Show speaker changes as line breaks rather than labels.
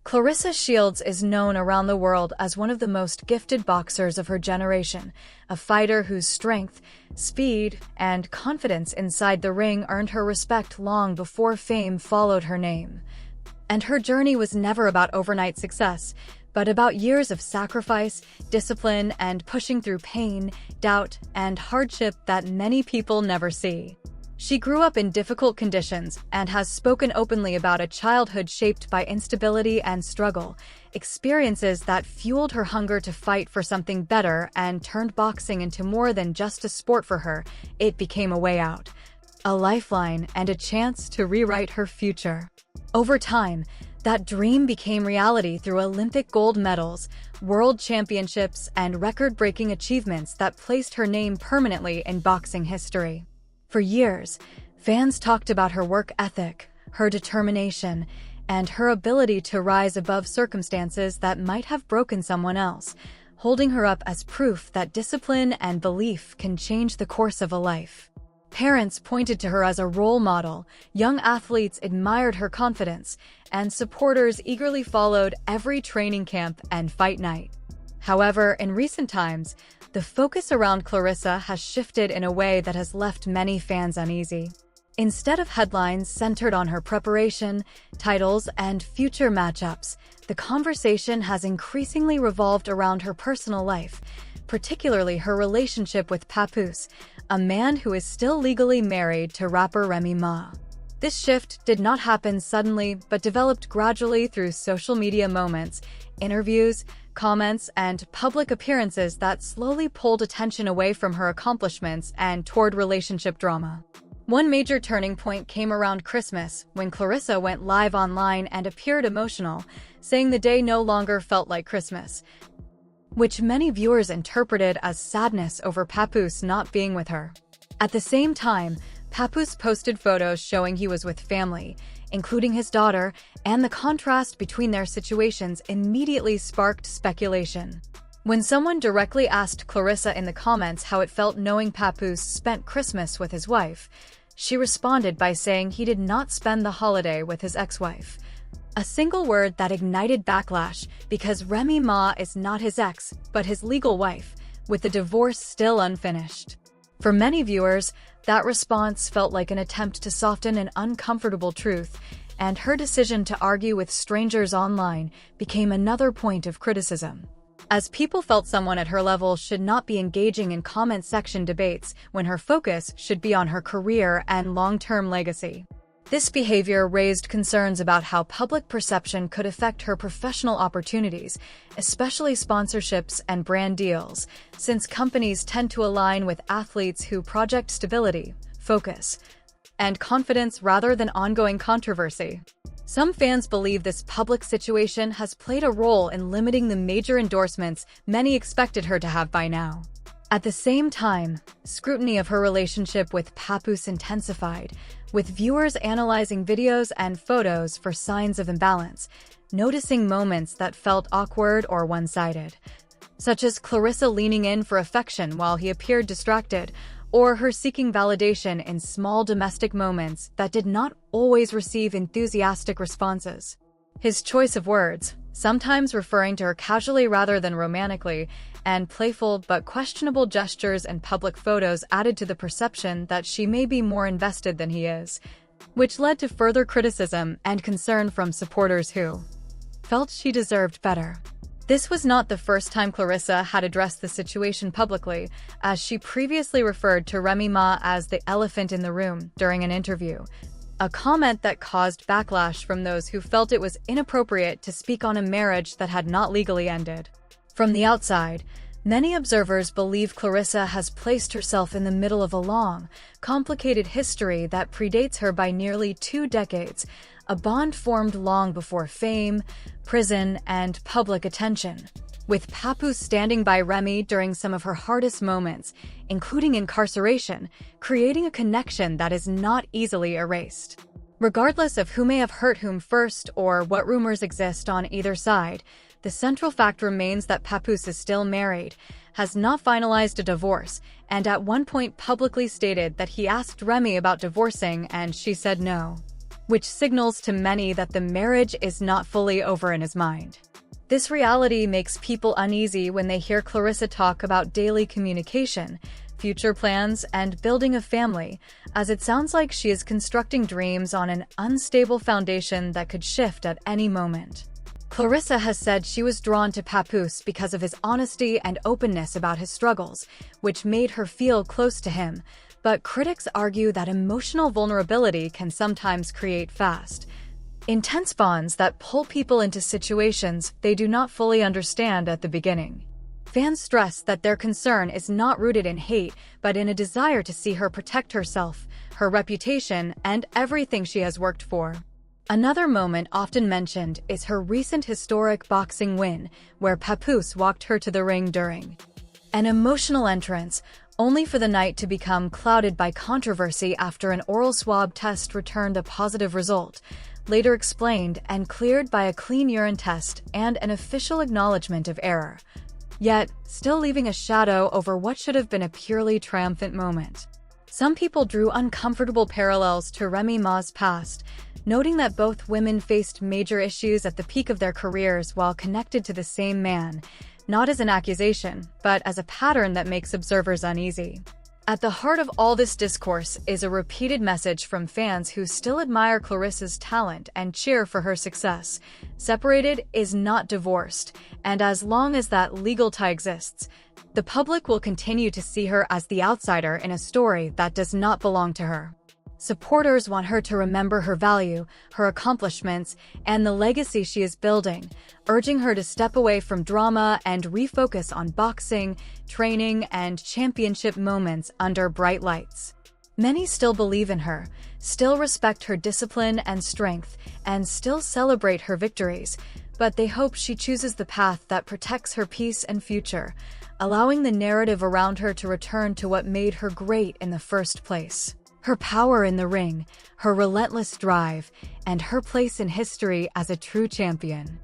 Claressa Shields is known around the world as one of the most gifted boxers of her generation, a fighter whose strength, speed, and confidence inside the ring earned her respect long before fame followed her name. And her journey was never about overnight success, but about years of sacrifice, discipline, and pushing through pain, doubt, and hardship that many people never see. She grew up in difficult conditions and has spoken openly about a childhood shaped by instability and struggle, experiences that fueled her hunger to fight for something better and turned boxing into more than just a sport for her. It became a way out, a lifeline, and a chance to rewrite her future. Over time, that dream became reality through Olympic gold medals, world championships, and record-breaking achievements that placed her name permanently in boxing history. For years, fans talked about her work ethic, her determination, and her ability to rise above circumstances that might have broken someone else, holding her up as proof that discipline and belief can change the course of a life. Parents pointed to her as a role model, young athletes admired her confidence, and supporters eagerly followed every training camp and fight night. However, in recent times, the focus around Claressa has shifted in a way that has left many fans uneasy. Instead of headlines centered on her preparation, titles, and future matchups, the conversation has increasingly revolved around her personal life, particularly her relationship with Papoose, a man who is still legally married to rapper Remy Ma. This shift did not happen suddenly, but developed gradually through social media moments, interviews, comments, and public appearances that slowly pulled attention away from her accomplishments and toward relationship drama. One major turning point came around Christmas, when Claressa went live online and appeared emotional, saying the day no longer felt like Christmas, which many viewers interpreted as sadness over Papoose not being with her. At the same time, Papoose posted photos showing he was with family, including his daughter, and the contrast between their situations immediately sparked speculation. When someone directly asked Claressa in the comments how it felt knowing Papoose spent Christmas with his wife, she responded by saying he did not spend the holiday with his ex-wife. A single word that ignited backlash because Remy Ma is not his ex, but his legal wife, with the divorce still unfinished. For many viewers, that response felt like an attempt to soften an uncomfortable truth, and her decision to argue with strangers online became another point of criticism. As people felt someone at her level should not be engaging in comment section debates when her focus should be on her career and long-term legacy. This behavior raised concerns about how public perception could affect her professional opportunities, especially sponsorships and brand deals, since companies tend to align with athletes who project stability, focus, and confidence rather than ongoing controversy. Some fans believe this public situation has played a role in limiting the major endorsements many expected her to have by now. At the same time, scrutiny of her relationship with Papoose intensified, with viewers analyzing videos and photos for signs of imbalance, noticing moments that felt awkward or one-sided, such as Claressa leaning in for affection while he appeared distracted, or her seeking validation in small domestic moments that did not always receive enthusiastic responses. His choice of words, sometimes referring to her casually rather than romantically, and playful but questionable gestures and public photos added to the perception that she may be more invested than he is, which led to further criticism and concern from supporters who felt she deserved better. This was not the first time Claressa had addressed the situation publicly, as she previously referred to Remy Ma as the elephant in the room during an interview, a comment that caused backlash from those who felt it was inappropriate to speak on a marriage that had not legally ended. From the outside, many observers believe Claressa has placed herself in the middle of a long, complicated history that predates her by nearly 2 decades, a bond formed long before fame, prison, and public attention, with Papoose standing by Remy during some of her hardest moments, including incarceration, creating a connection that is not easily erased. Regardless of who may have hurt whom first or what rumors exist on either side, the central fact remains that Papoose is still married, has not finalized a divorce, and at one point publicly stated that he asked Remy about divorcing and she said no, which signals to many that the marriage is not fully over in his mind. This reality makes people uneasy when they hear Claressa talk about daily communication, future plans, and building a family, as it sounds like she is constructing dreams on an unstable foundation that could shift at any moment. Claressa has said she was drawn to Papoose because of his honesty and openness about his struggles, which made her feel close to him, but critics argue that emotional vulnerability can sometimes create intense bonds that pull people into situations they do not fully understand at the beginning. Fans stress that their concern is not rooted in hate, but in a desire to see her protect herself, her reputation, and everything she has worked for. Another moment often mentioned is her recent historic boxing win, where Papoose walked her to the ring during an emotional entrance, only for the night to become clouded by controversy after an oral swab test returned a positive result, later explained and cleared by a clean urine test and an official acknowledgement of error, yet still leaving a shadow over what should have been a purely triumphant moment. Some people drew uncomfortable parallels to Remy Ma's past, noting that both women faced major issues at the peak of their careers while connected to the same man, not as an accusation, but as a pattern that makes observers uneasy. At the heart of all this discourse is a repeated message from fans who still admire Claressa's talent and cheer for her success. Separated is not divorced, and as long as that legal tie exists, the public will continue to see her as the outsider in a story that does not belong to her. Supporters want her to remember her value, her accomplishments, and the legacy she is building, urging her to step away from drama and refocus on boxing, training, and championship moments under bright lights. Many still believe in her, still respect her discipline and strength, and still celebrate her victories, but they hope she chooses the path that protects her peace and future, allowing the narrative around her to return to what made her great in the first place. Her power in the ring, her relentless drive, and her place in history as a true champion.